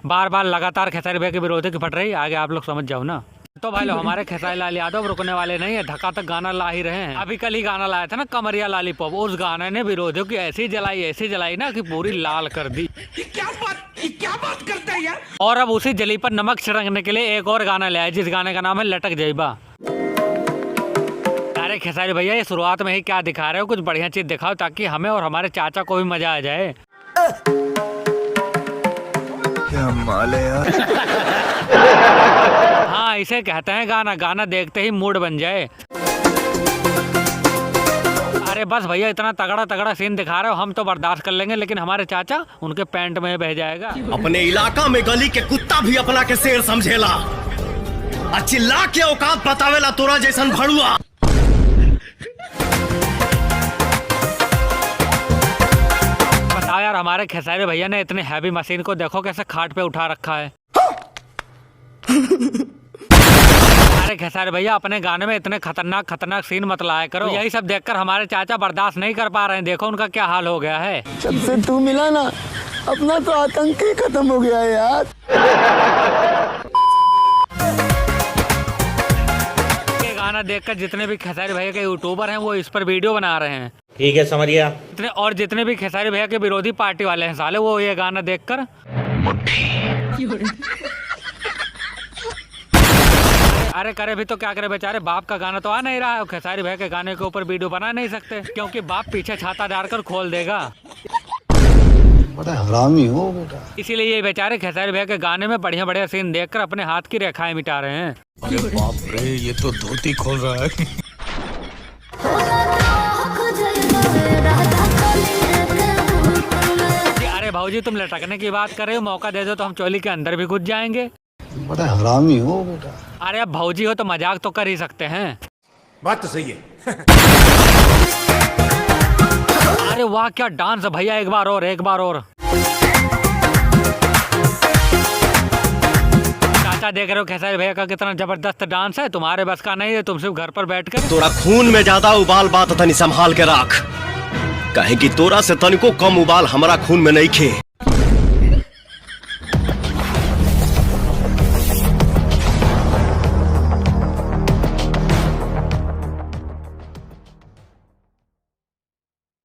बार बार लगातार खेसारी भैया के विरोधी की फट रही, आगे आप लोग समझ जाओ ना। तो भाई लोग हमारे खेसारी लाल यादव रुकने वाले नहीं है, धक्का तक गाना ला ही रहे हैं। अभी कल ही गाना लाया था ना कमरिया लॉलीपॉप, उस गाने ने विरोधियों की ऐसी जलाई ना कि पूरी लाल कर दी। क्या बात करता है यार। और अब उसी जली पर नमक छिड़कने के लिए एक और गाना लाया, जिस गाने का नाम है लटक जइबा। अरे खेसारी भैया ये शुरुआत में ही क्या दिखा रहे हो, कुछ बढ़िया चीज दिखाओ ताकि हमें और हमारे चाचा को भी मजा आ जाए। क्या माल है यार। हाँ इसे कहते हैं गाना, गाना देखते ही मूड बन जाए। अरे बस भैया इतना तगड़ा तगड़ा सीन दिखा रहे हो, हम तो बर्दाश्त कर लेंगे, लेकिन हमारे चाचा उनके पैंट में बह जाएगा। अपने इलाका में गली के कुत्ता भी अपना के शेर समझेला, चिल्ला के औकात बतावेला तोरा जैसन भड़ुआ। बताओ यार हमारे खेसारी भैया ने इतने हैवी मशीन को देखो कैसे खाट पे उठा रखा है। अरे खेसारी भैया अपने गाने में इतने खतरनाक खतरनाक सीन मत लाया करो, यही सब देखकर हमारे चाचा बर्दाश्त नहीं कर पा रहे हैं। देखो उनका क्या हाल हो गया है। जब से तू मिला ना अपना तो आतंक ही खत्म हो गया है यार। ये गाना देखकर जितने भी खेसारी भैया के यूट्यूबर हैं वो इस पर वीडियो बना रहे हैं। ठीक है समझिए। जितने भी खेसारी भैया के विरोधी पार्टी वाले हैं साले, वो ये गाना देखकर अरे करे भी तो क्या करे बेचारे, बाप का गाना तो आ नहीं रहा है, खेसारी भैया के गाने के ऊपर वीडियो बना नहीं सकते क्योंकि बाप पीछे छाता डालकर खोल देगा। बड़ा हरामी हो बेटा। इसीलिए ये बेचारे खेसारी भैया के गाने में बढ़िया बढ़िया सीन देखकर अपने हाथ की रेखाएं मिटा रहे हैं। अरे बाप रे ये तो धोती खोल रहा है। अरे भाऊजी तुम लटकने की बात कर रहे हो, मौका दे दो तो हम चोली के अंदर भी घुस जाएंगे। बड़ा हरामी हो बेटा। अरे अब भाऊजी हो तो मजाक तो कर ही सकते हैं। बात तो सही है। अरे वाह क्या डांस है भैया, एक बार और एक बार और। चाचा देख रहे हो खेसारी भैया का कितना जबरदस्त डांस है, तुम्हारे बस का नहीं है, तुम सिर्फ घर पर बैठकर। तोरा खून में ज्यादा उबाल बात तनी संभाल के रख, कहे कि तोरा से तनिको कम उबाल हमारा खून में नहीं खे।